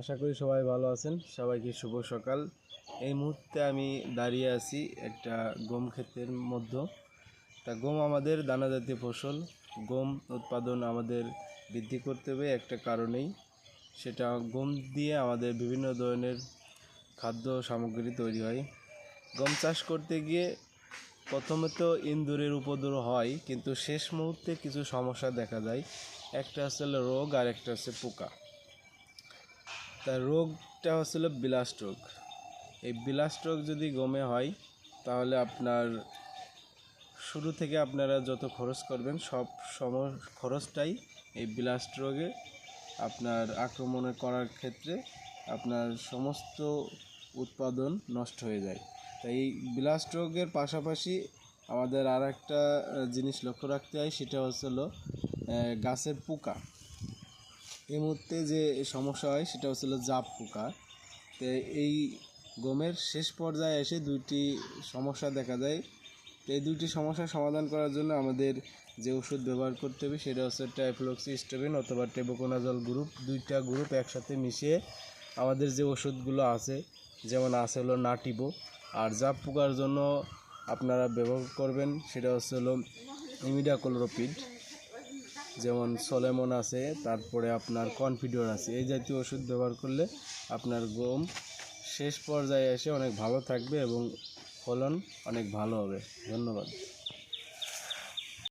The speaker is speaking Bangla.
আশা করি সবাই ভালো আছেন। সবাইকে শুভ সকাল। এই মুহূর্তে আমি দাঁড়িয়ে আছি একটা গম ক্ষেতের মধ্যে। তা গম আমাদের দানা জাতীয় ফসল। গম উৎপাদন আমাদের বৃদ্ধি করতে হবে একটা কারণেই, সেটা গম দিয়ে আমাদের বিভিন্ন ধরনের খাদ্য সামগ্রী তৈরি হয়। গম চাষ করতে গিয়ে প্রথমে তো ইঁদুরের উপদ্রব হয়, কিন্তু শেষ মুহূর্তে কিছু সমস্যা দেখা যায়। একটা হচ্ছে রোগ আর একটা হচ্ছে পোকা। তার রোগটা হচ্ছিল ব্লাস্ট রোগ। এই ব্লাস্ট রোগ যদি গমে হয় তাহলে আপনার শুরু থেকে আপনারা যত খরচ করবেন সব খরচটাই এই ব্লাস্ট রোগে আপনার আক্রমণ করার ক্ষেত্রে আপনার সমস্ত উৎপাদন নষ্ট হয়ে যায়। তাই এই ব্লাস্ট রোগের পাশাপাশি আমাদের আর একটা জিনিস লক্ষ্য রাখতে হয়, সেটা হচ্ছিল গাছের পোকা। এই মুহূর্তে যে সমস্যা হয় সেটা হচ্ছিল জাপ পোকা। তো এই গমের শেষ পর্যায়ে এসে দুইটি সমস্যা দেখা যায়। তো এই দুইটি সমস্যার সমাধান করার জন্য আমাদের যে ওষুধ ব্যবহার করতে হবে সেটা হচ্ছে টাইফ্লক্সিস্টোবিন অথবা টেবুকোনাজল গ্রুপ। দুইটা গ্রুপ একসাথে মিশিয়ে আমাদের যে ওষুধগুলো আছে, যেমন আছে হলো নাটিবো। আর জাপ পোকার জন্য আপনারা ব্যবহার করবেন সেটা হচ্ছে হলো ইমিডাক্লোপিড, যেমন সোলেমন আছে, তারপরে আপনার কনফিডর আছে। এই জাতীয় ওষুধ ব্যবহার করলে আপনার গম শেষ পর্যায়ে এসে অনেক ভালো থাকবে এবং ফলন অনেক ভালো হবে। ধন্যবাদ।